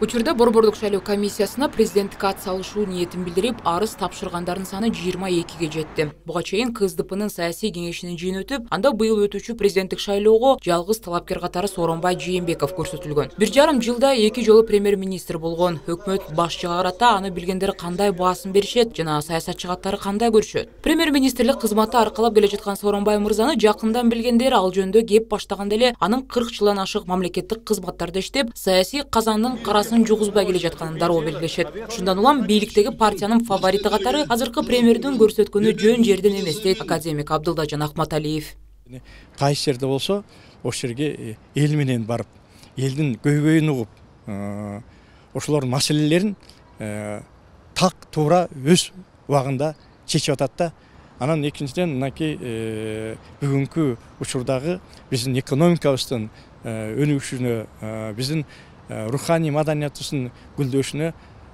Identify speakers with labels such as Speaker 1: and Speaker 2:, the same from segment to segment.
Speaker 1: Учурда Борбордук шайлоо комиссиясына президенттикке ат салышуу ниетин билдирип, арыз тапшыргандардын саны 22ге жетти. Буга чейин КСДПнын саясий кеңешинин жыйыны өтүп, анда быйыл өтүүчү президенттик шайлоого жалгыз талапкер катары Сооронбай Жээнбеков көрсөтүлгөн. 1,5 жылда 2 жолу премьер-министр болгон. Өкмөт башчыга карата аны билгендер кандай баасын беришет жана саясатчы катары кандай көрүшөт? Премьер-министрлик кызматы аркалап келе жаткан Сооронбай мырзаны жакындан билгендер ал жөнүндө кеп баштаганда эле анын 40 жылдан ашык мамлекеттик кызматтарда иштеп, саясий казандын карасын жугузбай келе жатканын дароо белгилешет. Ушундан улам бийликтеги партиянын фаворити катары азыркы премьердин көрсөткөнү жөн жерден эмес дейт академик Абдылдажан Ахматалиев.
Speaker 2: Кайсы жерде болсо, ошол жерге эл менен барып, элдин көйгөйүн угуп, ошолордун маселелерин так туура өз убагында чечип атат да. Анан экинчиден мынакей бүгүнкү учурдагы биздин экономикабыздын өнүгүшүнө, биздин руханий маданиятыбыздын гүлдөшүнө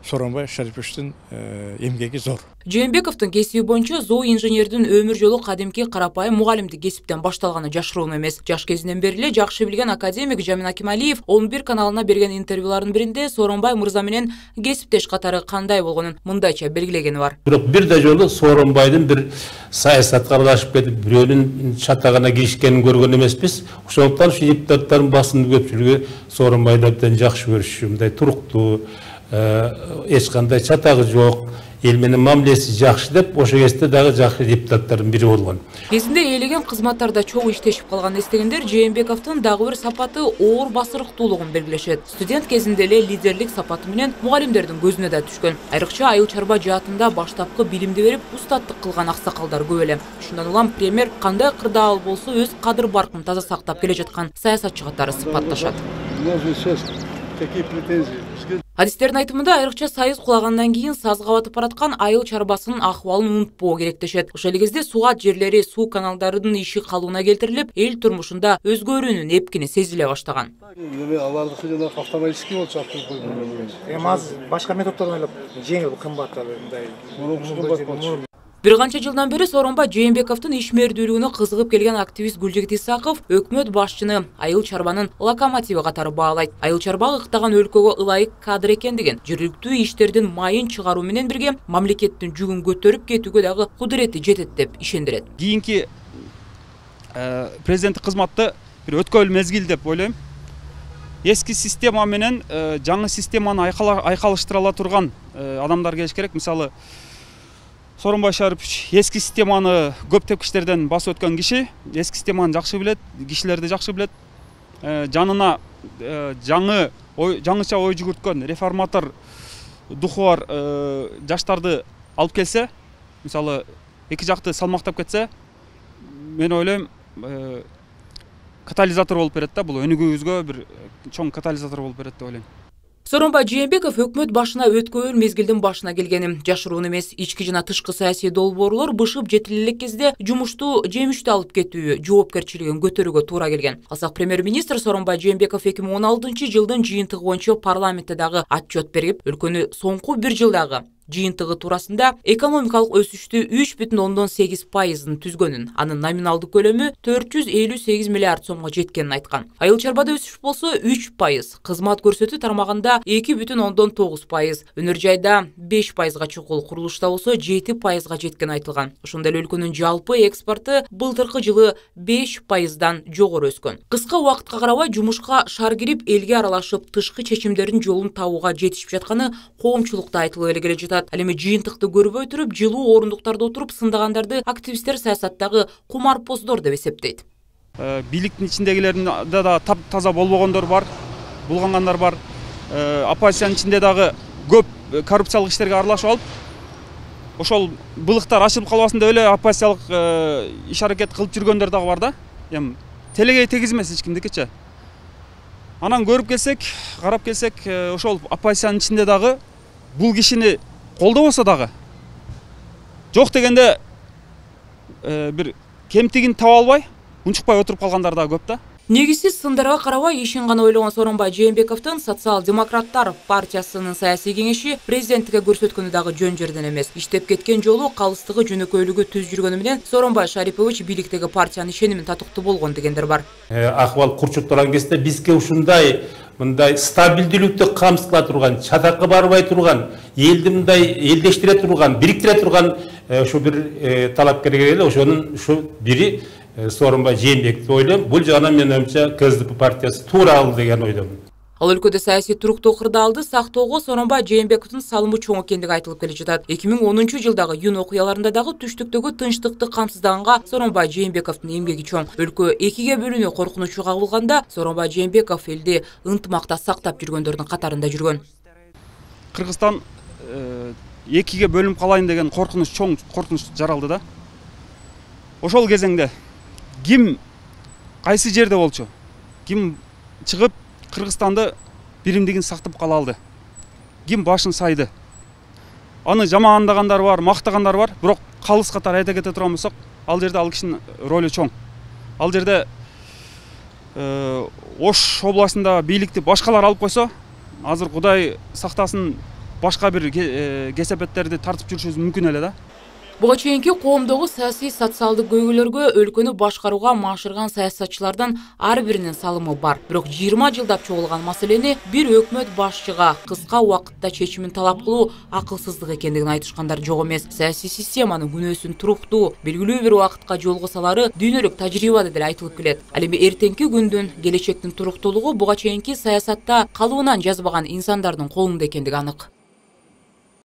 Speaker 2: Сооронбай Шариповичтин эмгеги зор.
Speaker 1: Жээнбековдун кесиби боюнча зооинженердин өмүр жолу кадимки карапайым мугалимдик кесиптен башталганы жашыруун эмес. Жаш кезинен бери эле жакшы билген академик Жамин Акималиев 11 каналына берген интервьюлардын биринде Сооронбай мырза менен кесиптеш катары кандай болгонун мындайча белгилегени бар.
Speaker 3: Бирок бир да жолу Сооронбайдын бир саясатка аралашып кетип, бирөөнүн чатагына киришкенин көргөн эмеспиз. Ошондуктан ушу депутаттардын басымдуу көпчүлүгү Сооронбайды абдан жакшы көрүшүшү, мындай туруктуу, эч кандай чатагы жок, эл менен мамилеси жакшы деп, ошо кезде дагы жакшы депутаттардын бири болгон.
Speaker 1: Кезинде ээлеген кызматтарда чоң иштешип калган эстегендер Жээнбековдун дагы бир сапаты оор басырыктуулугун белгилешет. Студент кезинде эле лидерлик сапаты менен мугалимдердин көзүнө да түшкөн. Айрыкча айыл чарба жаатында баштапкы билимди берип, устаттык кылган аксакалдар көп эле. Ушундан улам премьер кандай кырдаал болсо өз кадыр баркын таза сактап келе жаткан саясатчы катары сыпатташат. Адистердин айтымында айрыкча сайыз кулагандан кийин сазга батып бараткан айыл чарбасынын акыбалын унутпоо керек дешет. Ошол кезде сугат жерлери, суу каналдарынын иши калууна келтирилип, эл турмушунда өзгөрүүнүн эпкини сезиле баштаган.
Speaker 4: Алардыкы жана автоматический болуп чаптырып койгон.
Speaker 5: Азыр башка методдордон ойлоп жеңил кымбат мындай.
Speaker 1: Бир канча жылдан бери Сооронбай Жээнбековдун ишмердүүлүгүнө кызыгып келген активист Гүлжигит Исаков өкмөт башчыны айыл чарбанын локомотиви катары баалайт. Айыл чарба ыктаган өлкөгө ылайык кадр экендигин, жергиликтүү иштердин майын чыгаруу менен бирге мамлекеттин жүгүн көтөрүп кетүүгө дагы кудурети жетет деп ишендирет.
Speaker 6: Кийинки президенттик кызматты бир өткөбөл мезгил деп ойлойм. Эски система менен жаңы системаны айкалыштыра ала турган адамдар келиш керек. Мисалы, Сооронбай Шарипович эски системаны көп тепкичтерден басып өткөн киши, эски системаны жакшы билет, кишилерди жакшы билет. Жанына жаңыча ой жүгүрткөн реформатор духу бар жаштарды алып келсе, мисалы, эки жакты салмактап кетсе, мен ойлойм, катализатор болуп берет да, бул өнүгүүбүзгө бир чоң катализатор болуп берет деп ойлойм.
Speaker 1: Сооронбай Жээнбеков өкмөт башына өткөбөл мезгилдин башына келгени жашыруун эмес. Ички жана тышкы саясий долбоорлор бышып жетиле элек кезде жумушту жемиштүү алып кетүү жоопкерчилигин көтөрүүгө туура келген. Алсак премьер-министр Сооронбай Жээнбеков 2016 жылдын жыйынтыгы боюнча парламентте дагы отчет берип, өлкөнү соңку бир жылдагы жыйынтыгы туурасында экономикалык өсүштү 3,8% түзгөнүн, анын номиналдык көлөмү 458 миллиард сомго жеткенин айткан. Айыл чарбада өсүш болсо 3%, кызмат көрсөтүү тармагында 2,9%, өнөр жайда 5%га чукул, курулушта болсо 7%га жеткени айтылган. Ошондой эле өлкөнүн жалпы экспорту былтыркы жылы 5%дан жогору өскөн. Кыска убакытка карабай жумушка шаар кирип, элге аралашып, тышкы чечимдердин жолун табууга жетишип жатканы коомчулукта айтылып эле келе жатат. Ал эми жыйынтыкты көрбөй туруп, жылуу орундуктарда отуруп сындагандарды активисттер саясаттагы кумарпоздор деп эсептейт.
Speaker 6: Бийликтин ичиндегилердин да таза болбогондор бар, булгангандар бар. Оппозициянын ичинде дагы көп коррупциялык иштерге аралашып алып, ошол былыктар ачылып калбасын деп эле оппозициялык иш аракет кылып жүргөндөр дагы бар да. Эми телегей тегизмес эч кимдикичи. Анан көрүп келсек, карап келсек, ошол оппозициянын ичинде дагы бул кишини колдобосо дагы жок дегенде бир кемтигин таба албай, унчукпай отуруп калгандар да көп да.
Speaker 1: Негизсиз сындарга карабай ишин гана ойлогон Сооронбай Жээнбековдун социал-демократтар партиясынын саясий кеңеши президенттикке көрсөткөнү дагы жөн жерден эмес. Иштеп кеткен жолу, калыстыгы, жөнөкөйлүгү түз жүргөнү менен Сооронбай Шарипович бийликтеги партиянын ишенимин татыктуу болгон дегендер бар.
Speaker 3: Акыбал курчуктурган кезде бизге ушундай мындай стабилдүүлүктү камсыздыла турган, чатакка барбай турган, элди мындай элдештире турган, бириктире турган ушу бир талапкерге эле ошонун ушу бири Сооронбай Жээнбеков деп ойлойм. Бул жагынан менин оюмча КСДП партиясы туура алды деген ойдомун.
Speaker 1: Ал өлкөдө саясий туруктуу кырдаалды сактоого Сооронбай Жээнбековдун салымы чоң экендиги айтылып келе жатат. 2010 жылдагы июнь окуяларында дагы түштүктөгү тынчтыкты камсыздаганга Сооронбай Жээнбековдун эмгеги чоң. Өлкө экиге бөлүнүү коркунучу кабылганда Сооронбай Жээнбеков элди ынтымакта сактап жүргөндөрдүн катарында жүргөн.
Speaker 6: Кыргызстан экиге бөлүнүп калайын деген коркунуч чоң коркунуч жаралды да. Ошол кезеңде ким кайсы жерде болчу? Ким чыгып Кыргызстанды биримдигин сактап кала алды? Ким башын сайды? Аны жамандагандар бар, мактагандар бар, бирок калыс катары айта кете турган болсок, ал жерде ал кишинин ролу чоң. Ал жерде Ош областында бийликти башкалар алып койсо, азыр Кудай сактасын башка бир кесепеттерди тартып жүрүшүбүз мүмкүн эле да.
Speaker 1: Буга чейинки коомдогу саясий социалдык көйгөйлөргө өлкөнү башкарууга машырган саясатчылардан ар биринин салымы бар. Бирок 20 жылдап чогулган маселени бир өкмөт башчыга кыска убакытта чечимин талап кылуу акылсыздык экендигин айтышкандар жок эмес. Саясий системанын күнөөсүн туруктуу, белгилүү бир убакытка жолго салары дүйнөлүк тажрыйбада деле айтылып келет. Ал эми эртеңки күндүн, келечектин туруктуулугу буга чейинки саясатта калыбынан жазбаган инсандардын колунда экендиги анык.